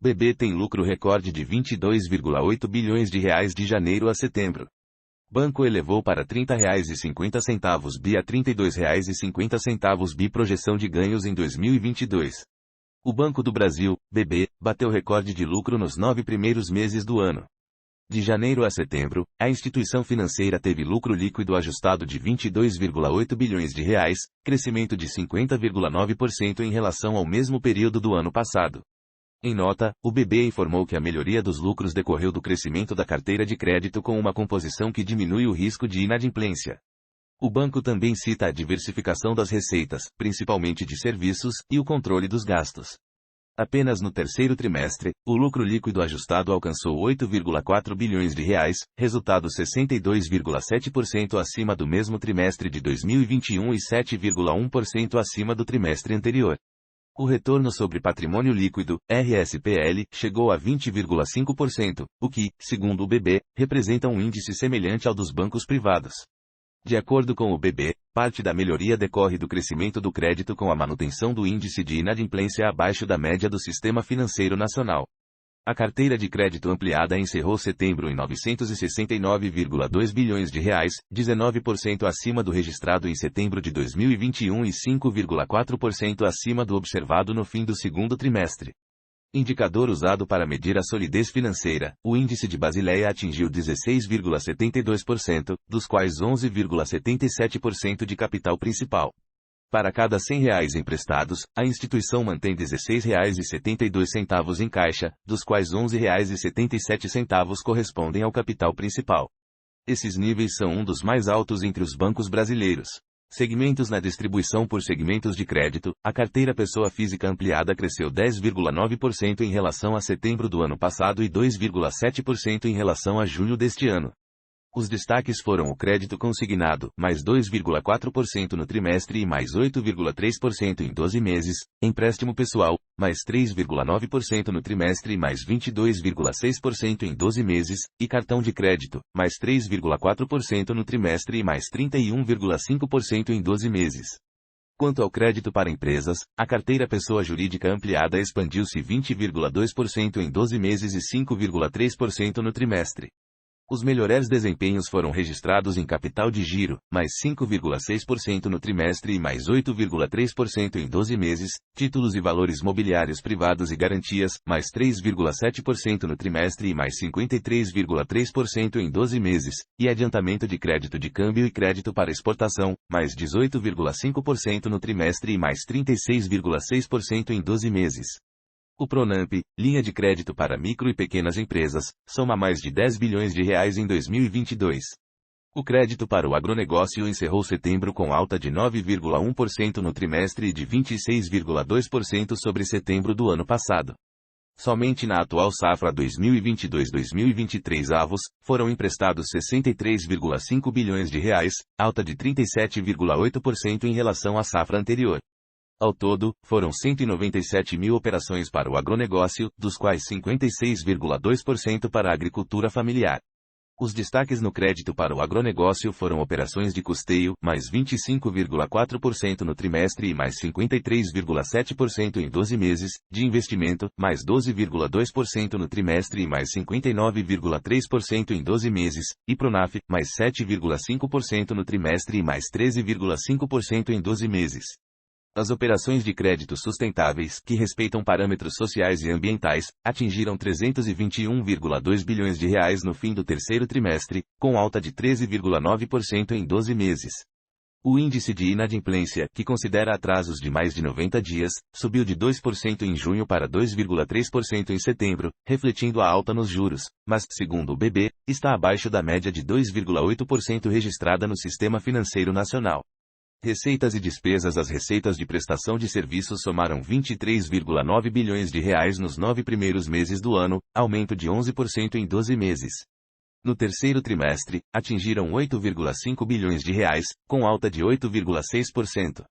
BB tem lucro recorde de 22,8 bilhões de reais de janeiro a setembro. Banco elevou para R$ 30,50 bi a R$ 32,50 bi projeção de ganhos em 2022. O Banco do Brasil, BB, bateu recorde de lucro nos 9 primeiros meses do ano. De janeiro a setembro, a instituição financeira teve lucro líquido ajustado de 22,8 bilhões de reais, crescimento de 50,9% em relação ao mesmo período do ano passado. Em nota, o BB informou que a melhoria dos lucros decorreu do crescimento da carteira de crédito com uma composição que diminui o risco de inadimplência. O banco também cita a diversificação das receitas, principalmente de serviços, e o controle dos gastos. Apenas no terceiro trimestre, o lucro líquido ajustado alcançou 8,4 bilhões de reais, resultado 62,7% acima do mesmo trimestre de 2021 e 7,1% acima do trimestre anterior. O retorno sobre patrimônio líquido, RSPL, chegou a 20,5%, o que, segundo o BB, representa um índice semelhante ao dos bancos privados. De acordo com o BB, parte da melhoria decorre do crescimento do crédito com a manutenção do índice de inadimplência abaixo da média do sistema financeiro nacional. A carteira de crédito ampliada encerrou setembro em 969,2 bilhões de reais, 19% acima do registrado em setembro de 2021 e 5,4% acima do observado no fim do segundo trimestre. Indicador usado para medir a solidez financeira, o índice de Basileia atingiu 16,72%, dos quais 11,77% de capital principal. Para cada R$ 100 emprestados, a instituição mantém R$ 16,72 em caixa, dos quais R$ 11,77 correspondem ao capital principal. Esses níveis são um dos mais altos entre os bancos brasileiros. Segmentos na distribuição por segmentos de crédito, a carteira pessoa física ampliada cresceu 10,9% em relação a setembro do ano passado e 2,7% em relação a julho deste ano. Os destaques foram o crédito consignado, mais 2,4% no trimestre e mais 8,3% em 12 meses, empréstimo pessoal, mais 3,9% no trimestre e mais 22,6% em 12 meses, e cartão de crédito, mais 3,4% no trimestre e mais 31,5% em 12 meses. Quanto ao crédito para empresas, a carteira pessoa jurídica ampliada expandiu-se 20,2% em 12 meses e 5,3% no trimestre. Os melhores desempenhos foram registrados em capital de giro, mais 5,6% no trimestre e mais 8,3% em 12 meses, títulos e valores mobiliários privados e garantias, mais 3,7% no trimestre e mais 53,3% em 12 meses, e adiantamento de crédito de câmbio e crédito para exportação, mais 18,5% no trimestre e mais 36,6% em 12 meses. O Pronamp, linha de crédito para micro e pequenas empresas, soma mais de 10 bilhões de reais em 2022. O crédito para o agronegócio encerrou setembro com alta de 9,1% no trimestre e de 26,2% sobre setembro do ano passado. Somente na atual safra 2022-2023 avos, foram emprestados 63,5 bilhões de reais, alta de 37,8% em relação à safra anterior. Ao todo, foram 197 mil operações para o agronegócio, dos quais 56,2% para a agricultura familiar. Os destaques no crédito para o agronegócio foram operações de custeio, mais 25,4% no trimestre e mais 53,7% em 12 meses, de investimento, mais 12,2% no trimestre e mais 59,3% em 12 meses, e Pronaf, mais 7,5% no trimestre e mais 13,5% em 12 meses. As operações de crédito sustentáveis, que respeitam parâmetros sociais e ambientais, atingiram 321,2 bilhões de reais no fim do terceiro trimestre, com alta de 13,9% em 12 meses. O índice de inadimplência, que considera atrasos de mais de 90 dias, subiu de 2% em junho para 2,3% em setembro, refletindo a alta nos juros, mas, segundo o BB, está abaixo da média de 2,8% registrada no sistema financeiro nacional. Receitas e despesas. As receitas de prestação de serviços somaram 23,9 bilhões de reais nos 9 primeiros meses do ano, aumento de 11% em 12 meses. No terceiro trimestre, atingiram 8,5 bilhões de reais, com alta de 8,6%.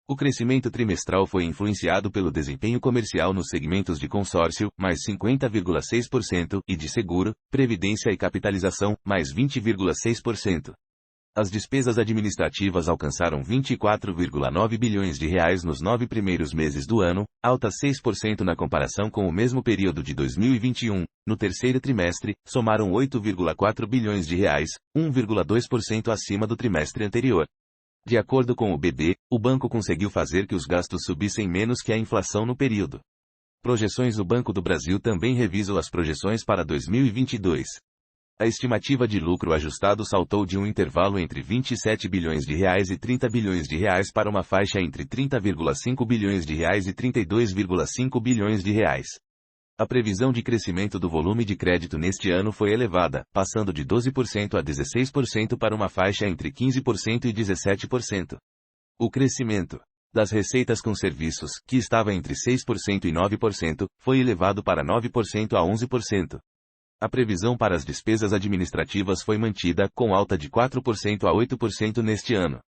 O crescimento trimestral foi influenciado pelo desempenho comercial nos segmentos de consórcio, mais 50,6%, e de seguro, previdência e capitalização, mais 20,6%. As despesas administrativas alcançaram 24,9 bilhões de reais nos 9 primeiros meses do ano, alta 6% na comparação com o mesmo período de 2021. No terceiro trimestre, somaram 8,4 bilhões de reais, 1,2% acima do trimestre anterior. De acordo com o BB, o banco conseguiu fazer que os gastos subissem menos que a inflação no período. Projeções. O Banco do Brasil também revisou as projeções para 2022. A estimativa de lucro ajustado saltou de um intervalo entre 27 bilhões de reais e 30 bilhões de reais para uma faixa entre 30,5 bilhões de reais e 32,5 bilhões de reais. A previsão de crescimento do volume de crédito neste ano foi elevada, passando de 12% a 16% para uma faixa entre 15% e 17%. O crescimento das receitas com serviços, que estava entre 6% e 9%, foi elevado para 9% a 11%. A previsão para as despesas administrativas foi mantida, com alta de 4% a 8% neste ano.